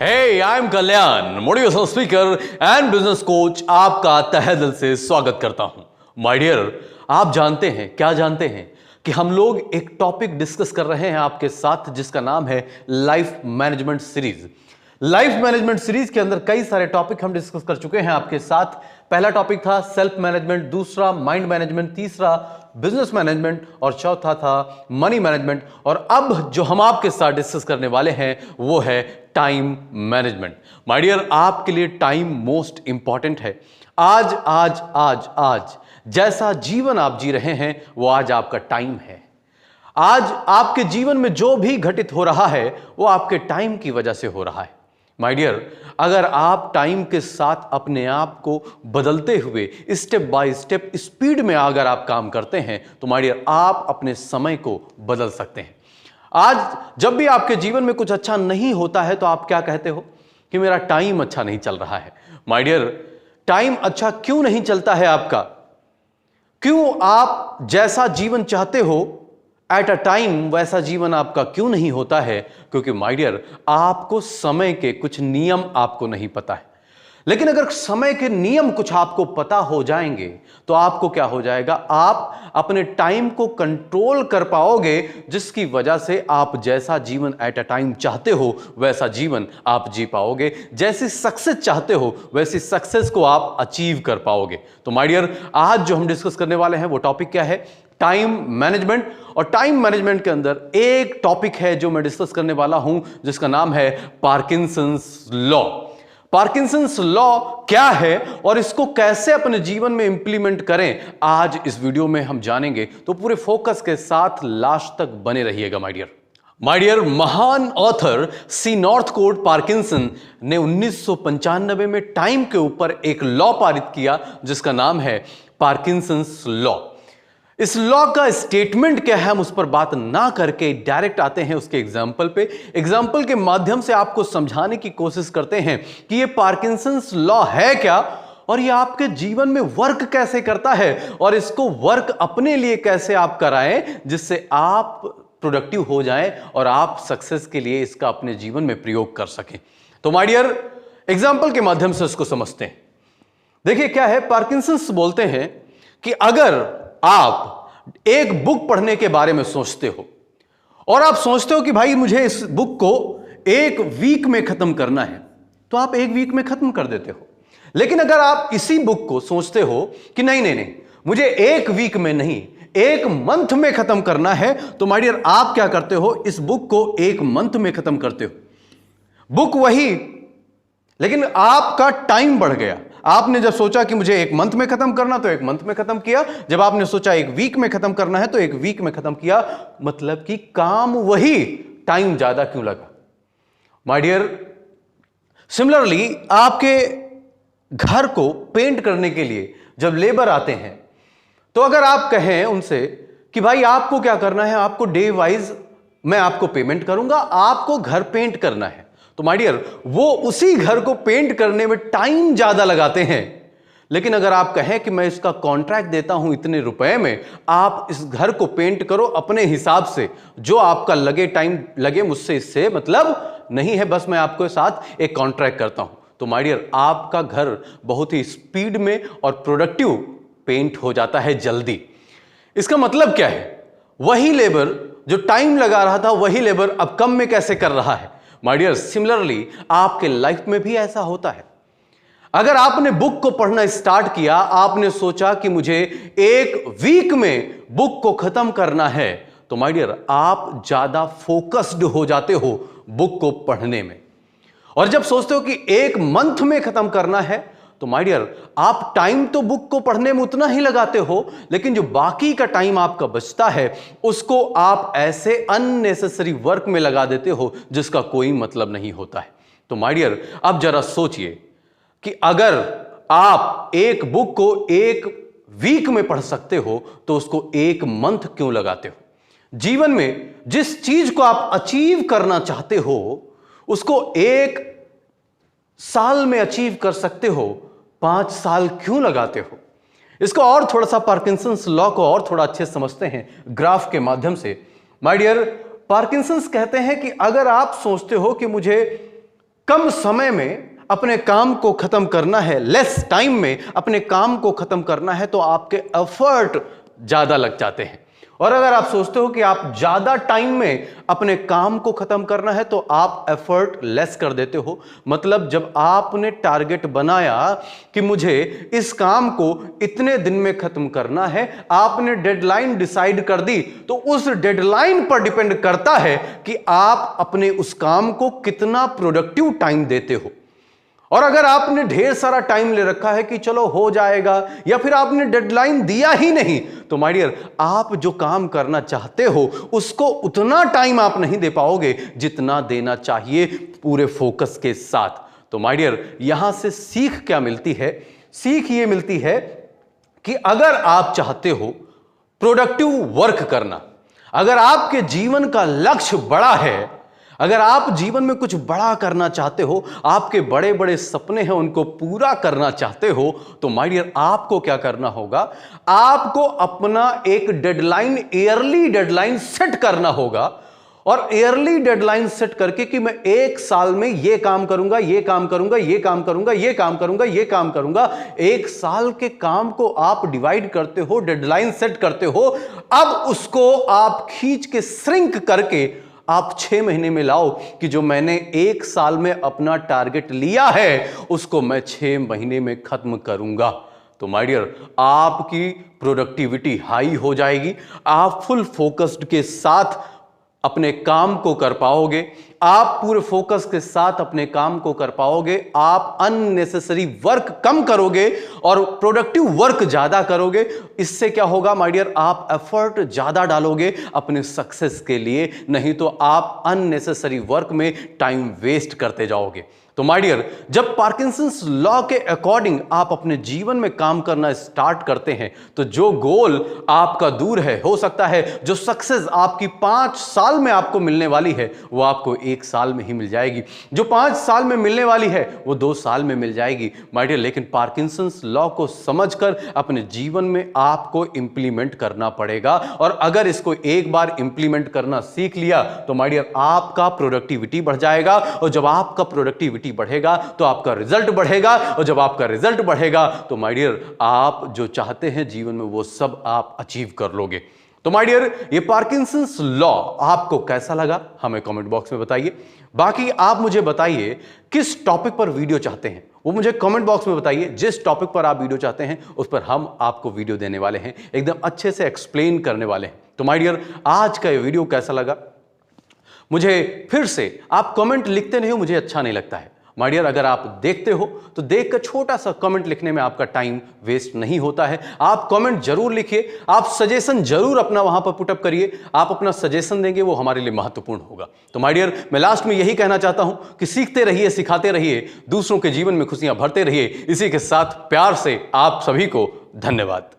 Hey I am Kalyan, motivational speaker and business coach. आपका तहे दिल से स्वागत करता हूं। माय डियर, आप जानते हैं, क्या जानते हैं कि हम लोग एक टॉपिक डिस्कस कर रहे हैं आपके साथ जिसका नाम है life management series. Life management series के अंदर कई सारे टॉपिक हम डिस्कस कर चुके हैं आपके साथ। पहला टॉपिक था सेल्फ मैनेजमेंट, दूसरा माइंड मैनेजमेंट, तीसरा बिजनेस मैनेजमेंट और चौथा था मनी मैनेजमेंट। और अब जो हम आपके साथ डिस्कस करने वाले हैं वो है टाइम मैनेजमेंट। माय डियर, आपके लिए टाइम मोस्ट इंपॉर्टेंट है। आज आज आज आज जैसा जीवन आप जी रहे हैं वो आज आपका टाइम है। आज आपके जीवन में जो भी घटित हो रहा है वो आपके टाइम की वजह से हो रहा है। माय डियर, अगर आप टाइम के साथ अपने आप को बदलते हुए स्टेप बाय स्टेप स्पीड में अगर आप काम करते हैं तो माय डियर आप अपने समय को बदल सकते हैं। आज जब भी आपके जीवन में कुछ अच्छा नहीं होता है तो आप क्या कहते हो कि मेरा टाइम अच्छा नहीं चल रहा है। माय डियर, टाइम अच्छा क्यों नहीं चलता है आपका? क्यों आप जैसा जीवन चाहते हो एट अ टाइम वैसा जीवन आपका क्यों नहीं होता है? क्योंकि माय डियर, आपको समय के कुछ नियम आपको नहीं पता है। लेकिन अगर समय के नियम कुछ आपको पता हो जाएंगे तो आपको क्या हो जाएगा, आप अपने टाइम को कंट्रोल कर पाओगे, जिसकी वजह से आप जैसा जीवन एट अ टाइम चाहते हो वैसा जीवन आप जी पाओगे। जैसी सक्सेस चाहते हो वैसी सक्सेस को आप अचीव कर पाओगे। तो माय डियर, आज जो हम डिस्कस करने वाले हैं वो टॉपिक क्या है? Time management. और टाइम मैनेजमेंट के अंदर एक टॉपिक है जो मैं डिस्कस करने वाला हूं जिसका नाम है पार्किंसंस लॉ। पार्किंसंस लॉ क्या है और इसको कैसे अपने जीवन में इंप्लीमेंट करें, आज इस वीडियो में हम जानेंगे। तो पूरे फोकस के साथ लास्ट तक बने रहिएगा माय डियर। माय डियर, महान ऑथर सी नॉर्थकोट पार्किंसन ने 1995 में टाइम के ऊपर एक लॉ पारित किया जिसका नाम है पार्किंसंस लॉ। इस लॉ का स्टेटमेंट क्या है हम उस पर बात ना करके डायरेक्ट आते हैं उसके एग्जाम्पल पे। एग्जाम्पल के माध्यम से आपको समझाने की कोशिश करते हैं कि ये पार्किंसंस लॉ है क्या और ये आपके जीवन में वर्क कैसे करता है और इसको वर्क अपने लिए कैसे आप कराएं जिससे आप प्रोडक्टिव हो जाएं और आप सक्सेस के लिए इसका अपने जीवन में प्रयोग कर सकें। तो माय डियर, एग्जाम्पल के माध्यम से इसको समझते हैं। देखिए क्या है, पार्किंसंस बोलते हैं कि अगर आप एक बुक पढ़ने के बारे में सोचते हो और आप सोचते हो कि भाई मुझे इस बुक को एक वीक में खत्म करना है, तो आप एक वीक में खत्म कर देते हो। लेकिन अगर आप इसी बुक को सोचते हो कि नहीं नहीं नहीं, मुझे एक वीक में नहीं, एक मंथ में खत्म करना है, तो माय डियर आप क्या करते हो, इस बुक को एक मंथ में खत्म करते हो। बुक वही, लेकिन आपका टाइम बढ़ गया। आपने जब सोचा कि मुझे एक मंथ में खत्म करना तो एक मंथ में खत्म किया, जब आपने सोचा एक वीक में खत्म करना है तो एक वीक में खत्म किया। मतलब कि काम वही, टाइम ज्यादा क्यों लगा? माय डियर, सिमिलरली आपके घर को पेंट करने के लिए जब लेबर आते हैं तो अगर आप कहें उनसे कि भाई आपको क्या करना है, आपको डे वाइज मैं आपको पेमेंट करूंगा, आपको घर पेंट करना है, तो माय डियर वो उसी घर को पेंट करने में टाइम ज्यादा लगाते हैं। लेकिन अगर आप कहें कि मैं इसका कॉन्ट्रैक्ट देता हूं इतने रुपए में, आप इस घर को पेंट करो अपने हिसाब से, जो आपका लगे टाइम लगे, मुझसे इससे मतलब नहीं है, बस मैं आपके साथ एक कॉन्ट्रैक्ट करता हूं, तो माय डियर आपका घर बहुत ही स्पीड में और प्रोडक्टिव पेंट हो जाता है जल्दी। इसका मतलब क्या है, वही लेबर जो टाइम लगा रहा था वही लेबर अब कम में कैसे कर रहा है। माय डियर, सिमिलरली आपके लाइफ में भी ऐसा होता है। अगर आपने बुक को पढ़ना स्टार्ट किया, आपने सोचा कि मुझे एक वीक में बुक को खत्म करना है, तो माय डियर आप ज्यादा फोकस्ड हो जाते हो बुक को पढ़ने में। और जब सोचते हो कि एक मंथ में खत्म करना है, तो माय डियर आप टाइम तो बुक को पढ़ने में उतना ही लगाते हो, लेकिन जो बाकी का टाइम आपका बचता है उसको आप ऐसे अननेसेसरी वर्क में लगा देते हो जिसका कोई मतलब नहीं होता है। तो माय डियर अब जरा सोचिए कि अगर आप एक बुक को एक वीक में पढ़ सकते हो तो उसको एक मंथ क्यों लगाते हो? जीवन में जिस चीज को आप अचीव करना चाहते हो उसको एक साल में अचीव कर सकते हो, 5 साल क्यों लगाते हो? इसको और थोड़ा सा पार्किंसंस लॉ को और थोड़ा अच्छे समझते हैं ग्राफ के माध्यम से। माय डियर, पार्किंसंस कहते हैं कि अगर आप सोचते हो कि मुझे कम समय में अपने काम को खत्म करना है, लेस टाइम में अपने काम को खत्म करना है, तो आपके एफर्ट ज्यादा लग जाते हैं। और अगर आप सोचते हो कि आप ज्यादा टाइम में अपने काम को खत्म करना है, तो आप एफर्ट लेस कर देते हो। मतलब जब आपने टारगेट बनाया कि मुझे इस काम को इतने दिन में खत्म करना है, आपने डेडलाइन डिसाइड कर दी, तो उस डेडलाइन पर डिपेंड करता है कि आप अपने उस काम को कितना प्रोडक्टिव टाइम देते हो। और अगर आपने ढेर सारा टाइम ले रखा है कि चलो हो जाएगा, या फिर आपने डेडलाइन दिया ही नहीं, तो माय डियर, आप जो काम करना चाहते हो उसको उतना टाइम आप नहीं दे पाओगे जितना देना चाहिए पूरे फोकस के साथ। तो माय डियर, यहां से सीख क्या मिलती है? सीख ये मिलती है कि अगर आप चाहते हो प्रोडक्टिव वर्क करना, अगर आपके जीवन का लक्ष्य बड़ा है, अगर आप जीवन में कुछ बड़ा करना चाहते हो, आपके बड़े बड़े सपने हैं उनको पूरा करना चाहते हो, तो माय डियर, आपको क्या करना होगा? आपको अपना एक डेडलाइन, ईयरली डेडलाइन सेट करना होगा। और ईयरली डेडलाइन सेट करके कि मैं 1 साल में ये काम करूंगा, ये काम करूंगा, ये काम करूंगा, ये काम करूंगा, ये काम करूंगा। 1 साल के काम को आप डिवाइड करते हो, डेडलाइन सेट करते हो। अब उसको आप खींच के श्रिंक करके आप 6 महीने में लाओ कि जो मैंने 1 साल में अपना टारगेट लिया है उसको मैं 6 महीने में खत्म करूंगा। तो माय डियर, आपकी प्रोडक्टिविटी हाई हो जाएगी, आप फुल फोकस्ड के साथ अपने काम को कर पाओगे, आप पूरे फोकस के साथ अपने काम को कर पाओगे, आप अननेसेसरी वर्क कम करोगे और प्रोडक्टिव वर्क ज्यादा करोगे। इससे क्या होगा माय डियर? आप एफर्ट ज्यादा डालोगे अपने सक्सेस के लिए, नहीं तो आप अननेसेसरी वर्क में टाइम वेस्ट करते जाओगे। तो माय डियर, जब पार्किंसंस लॉ के अकॉर्डिंग आप अपने जीवन में काम करना स्टार्ट करते हैं, तो जो गोल आपका दूर है, हो सकता है जो सक्सेस आपकी 5 साल में आपको मिलने वाली है वो आपको 1 साल में ही मिल जाएगी, जो 5 साल में मिलने वाली है वो 2 साल में मिल जाएगी माय डियर। लेकिन पार्किंसंस लॉ को समझकर अपने जीवन में आपको इंप्लीमेंट करना पड़ेगा। और अगर इसको एक बार इंप्लीमेंट करना सीख लिया तो माय डियर, आपका प्रोडक्टिविटी बढ़ जाएगा। और जब आपका प्रोडक्टिविटी बढ़ेगा तो आपका रिजल्ट बढ़ेगा, और जब आपका रिजल्ट बढ़ेगा तो माय डियर, आप जो चाहते हैं जीवन में वो सब आप अचीव कर लोगे। तो माय डियर, ये पार्किंसंस लॉ आपको कैसा लगा हमें कमेंट बॉक्स में बताइए। बाकी आप मुझे बताइए किस टॉपिक पर वीडियो चाहते हैं, वो मुझे कमेंट बॉक्स में बताइए। जिस टॉपिक पर आप वीडियो चाहते हैं उस पर हम आपको वीडियो देने वाले हैं, एकदम अच्छे से एक्सप्लेन करने वाले हैं। तो माय डियर, आज का ये वीडियो कैसा लगा मुझे फिर से, आप कमेंट लिखते नहीं हो, मुझे अच्छा नहीं लगता है माय डियर। अगर आप देखते हो तो देखकर छोटा सा कमेंट लिखने में आपका टाइम वेस्ट नहीं होता है। आप कमेंट जरूर लिखिए, आप सजेशन जरूर अपना वहां पर पुटअप करिए। आप अपना सजेशन देंगे वो हमारे लिए महत्वपूर्ण होगा। तो माय डियर, मैं लास्ट में यही कहना चाहता हूं कि सीखते रहिए, सिखाते रहिए, दूसरों के जीवन में खुशियां भरते रहिए। इसी के साथ प्यार से आप सभी को धन्यवाद।